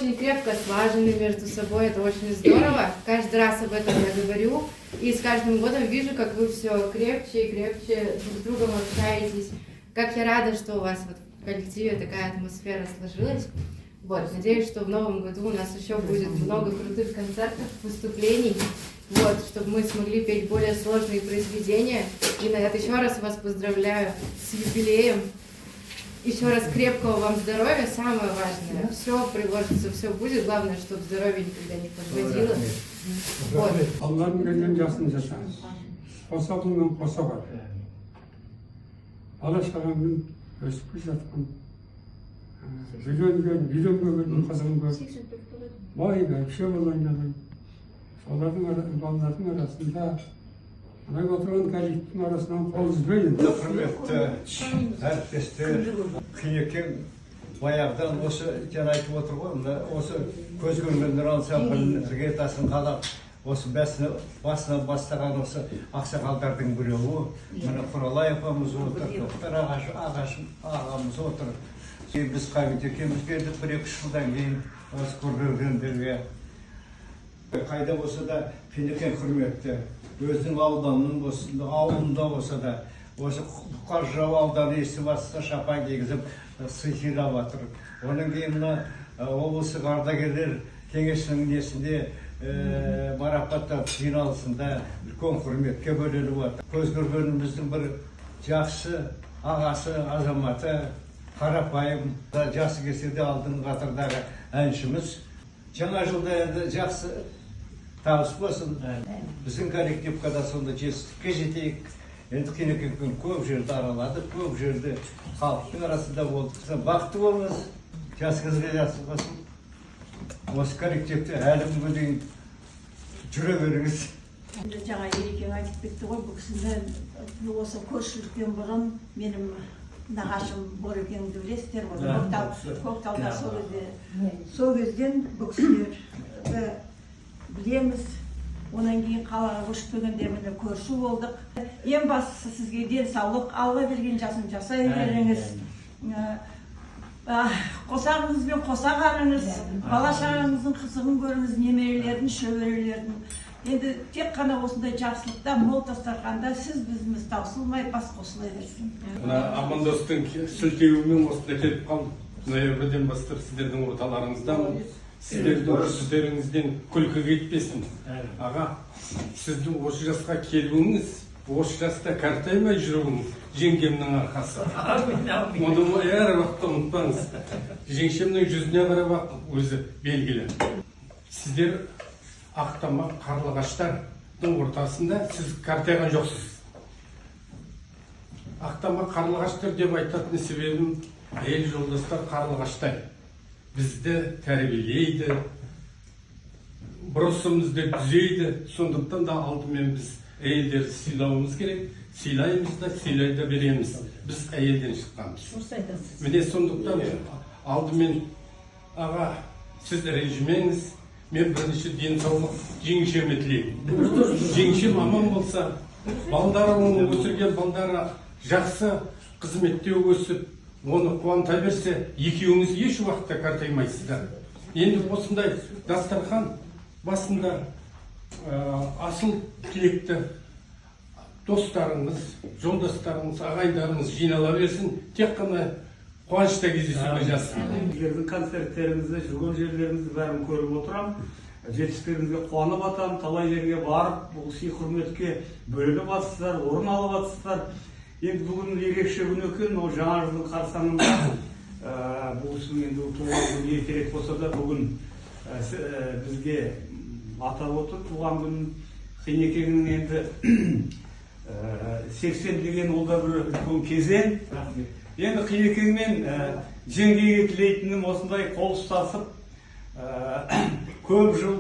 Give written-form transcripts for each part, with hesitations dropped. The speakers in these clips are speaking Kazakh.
очень крепко слажены между собой, это очень здорово. Каждый раз об этом я говорю. И с каждым годом вижу, как вы все крепче и крепче друг с другом общаетесь. Как я рада, что у вас вот в коллективе такая атмосфера сложилась. Вот, надеюсь, что в новом году у нас еще будет много крутых концертов, выступлений, вот, чтобы мы смогли петь более сложные произведения. И на это еще раз вас поздравляю с юбилеем. Еще раз крепкого вам здоровья, самое важное. Все приложится, все будет. Главное, чтобы здоровье никогда не подводило. Вот. Allah'ın gönlünün yasını yaşarız. Kosa bundan kosa var. Alaşağımın ösüp жатқан миллион көгілдің қызығын көріп, бай бәйбіше болып ойнадым. Солардың балалардың арасында, ана отырған газеттің арасынан қол үзбейді. Құрметті әріптестер, Қинекең баяғыдан осы жаңа айтып отыр ғой, осы көз көргендер алса бірге тасын қалап, осы басына бастаған осы ақсақалдардың біреуі, мына Құралай апамыз отыр, Тоқтар ағамыз отыр. Біз Қабит екеуміз келдік, 1-2 жылдан кейін осы көргендерге. Қайда болса да Қинекең құрметті, өзінің ауылында болса да, осы Бұқар-Жырау ауданы естіп атса шапан кигізіп сыйлап жатыр. Оның кейін мына облыстық ардагерлер кеңесінің несінде марапаттап жиналысында үлкен құрметке бөленіп жатыр. Көз көргеніміздің бір жақсы ағасы, азаматы, қарапайым, жасы келсе де алдыңғы қатардағы әншіміз. Жаңа жылда енді жақсы табыс болсын. Біздің коллективқа да сонда жетістікке жетейік. Енді Қинекең көп жерді араладық, көп жерді халықтың арасында болдық. Бақытты болыңыз, жасыңызға жасы болсын. Осы коллективте әлі күнге дейін жүре беріңіз. Жаңа Ерекең айтып кетті ғой, бұл кісіні осы көршіліктен бұрын менің нағашым Борекеңді білесіздер ғой, Көкталда сол кезден бұл кісілерді білеміз. Онан кейін қалаға көшіп келгенде міне көрші болдық. Ең бастысы сізге денсаулық, Алла берген жасын жасай беріңіз. Қосағыңызбен қоса қарыңыз, бала шағаңыздың қызығын көріңіз, немерелердің, шөберелердің. Енді тек қана осындай жақсылықта, мол дастарханда сіз бізіміз таусылмай бас қосыла берсін. Амандостың сілтеуімен осында келіп қалдым. Ноябрьден бастап сіздердің орталарыңыздамын. Сіздердің жүздеріңізден күлкі кетпесін. Аға, сіздің осы жасқа келуіңіз, осы жаста қартаймай жүруіңіз жеңгемнің арқасы. Оны әр уақытта ұмытпаңыз. Жеңшемнің жүзіне қарап өзі белгілі. Сіздер Ақтамақ Қарлығаштардың ортасында сіз қартайған жоқсыз. Ақтамақ Қарлығаштар деп айтатын себебім, әйел жолдастар Қарлығаштай. Бізді тәрбиелейді, бұрысымызды түзейді. Сондықтан да алдымен біз әйелдерді сыйлауымыз керек. Сыйлаймыз да, сыйлай да береміз. Біз әйелден шыққанбыз. Міне сондықтан алдымен аға, сіз ренжімеңіз. Мен бірінші денсаулық жеңшеме тілеймін. Жеңшем аман болса, балдары оны өсірген балдары жақсы қызметте өсіп, оны қуанта берсе, екеуіңіз еш уақытта қартаймайсыздар. Енді осындай дастархан басында асыл тілекті достарыңыз, жолдастарыңыз, ағайындарыңыз жинала берсін, тек қана қуанышта кездесуге жазсын. Сіздердің концерттеріңізді, жүрген жерлеріңізді бәрін көріп отырам. Жетістіктеріңізге қуанып атам, талай жерге барып, бұл сый құрметке бөлініп атсыздар, орын алып атсыздар. Енді бүгін ерекше күн екен, ол жаңа жылдың қарсаңында бұл кісінің енді туған күні ертерек болса да бүгін бізге атап отыр туған күнін. Қинекеңнің енді 80 деген ол да бір үлкен кезең. Енді Қинекеңмен жеңгеге тілейтінім осындай қол ұстасып, көп жыл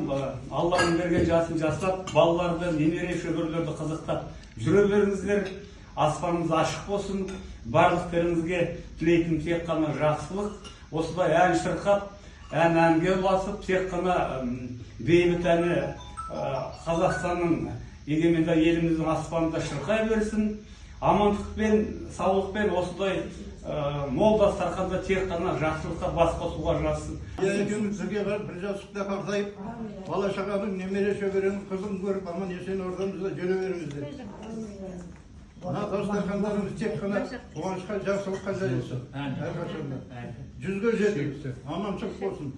Алланың берген жасын жасап, балаларды, немере шөберелерді қызықтап жүре беріңіздер. Аспанымыз ашық болсын. Барлықтарыңызге тілейтінім тек қана жақсылық. Осылай ән шырқап, әнге ұласып, тек қана бейбіт әні Қазақстанның егеменді еліміздің аспанында шырқай берсін. амандықпен, саулықпен осындай мол дастарханда тек қана жақсылыққа бас қосуға жазсын. Екеуміз сізге бір жастықта қартайып, бала шағаның, немере шөберенің қызын көріп, аман есен ордамызда жүре беріңіздер. Мына дастархандарыңыз тек қана қуанышқа, жақсылыққа жайылсын. Әрқашанда. 100-ге жетіңіздер. Аманшылық болсын.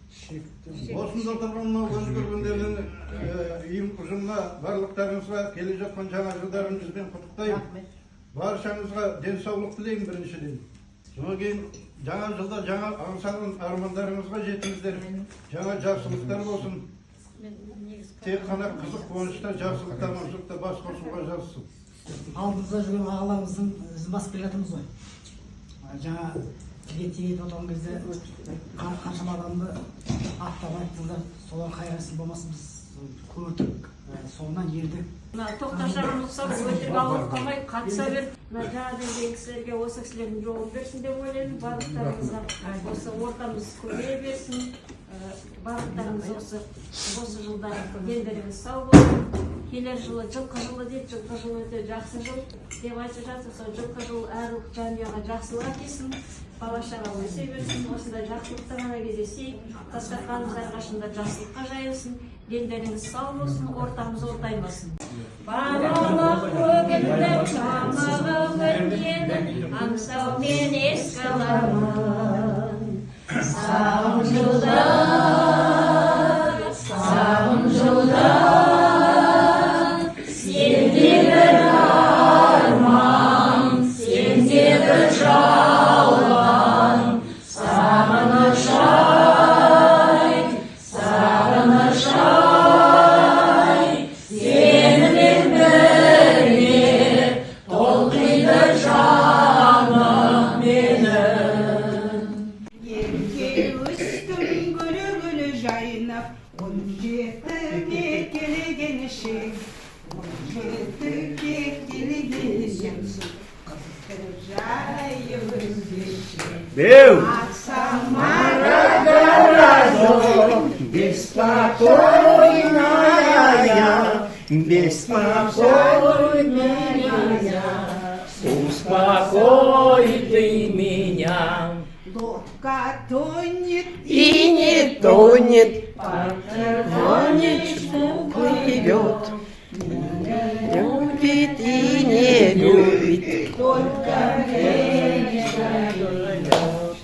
Осында отырған мынау көз көргендердің үйім ұжымына, барлықтарыңызға келе жатқан жаңа жылдарыңызбен құттықтаймын. Баршаңызға денсаулық тілеймін біріншіден. Содан кейін жаңа жылда жаңа аңсаған армандарыңызға жетіңіздер. Жаңа жақсылықтар болсын. Тек қана қызық қуанышта, жақсылықта, аманшылықта бас қосуға жазсын. Алдымызда жүрген ағаларымыздың ізін басып келе жатырмыз ғой. Жаңа тілге тиіп отырған кезде қаншама адамды аттап айттыңдар, солар қайғысын болмасын біз көрдік, соңынан ердік. Тоқташаған ұқсап, өтірік ауырып қалмай қатыса берді. Жаңа деген кісілерге осы кісілердің жолын берсін деп ойлаймын. Барлықтарыңызға осы ортамыз көбейе берсін. Барлықтарыңыз осы жылда дендеріңіз сау болсын. Келер жылы жылқы жылы дейді, жылқы жылы өте жақсы жыл деп айтып жатыр. Сол жылқы жыл әр ұлт жанұяға жақсылық әкелсін, бала шаға өсе берсін, осындай жақсылықта ғана кездесейік, дастарханымыз әрқашанда жақсылыққа жайылсын, дендеріңіз сау болсын, ортамыз ортаймасын. Балалық көгілдір шамығы өткенін аңсаумен еске аламын. Сағым жылдар, сағым жылдар, сенде бір арман, сенде бір жалған, сағыныш ай, сағыныш ай, сенімен бірге толқиды жаным менің. Ерке өстім гүлі жайнап, 17-ге келген ішек, 17-ге келген ішек, жайы өзгеше. Самарадаразо, беспокойная я, беспокойная, успокой ты меня. Лодка тонет И не тонет, потихонечку плывет. Любит и не любит, только вечер льет.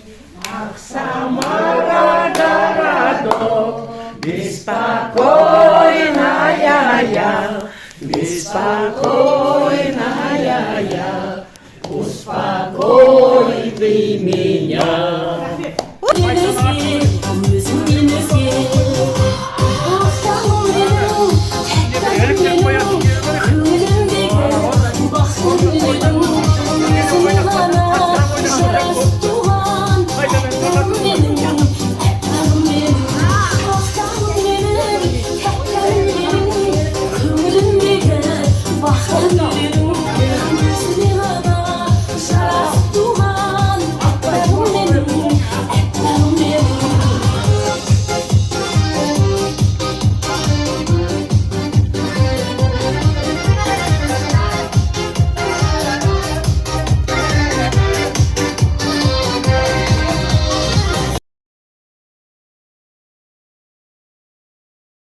ах, Самара городок, беспокойная я, беспокойная я, успокой ты меня. Tuhan,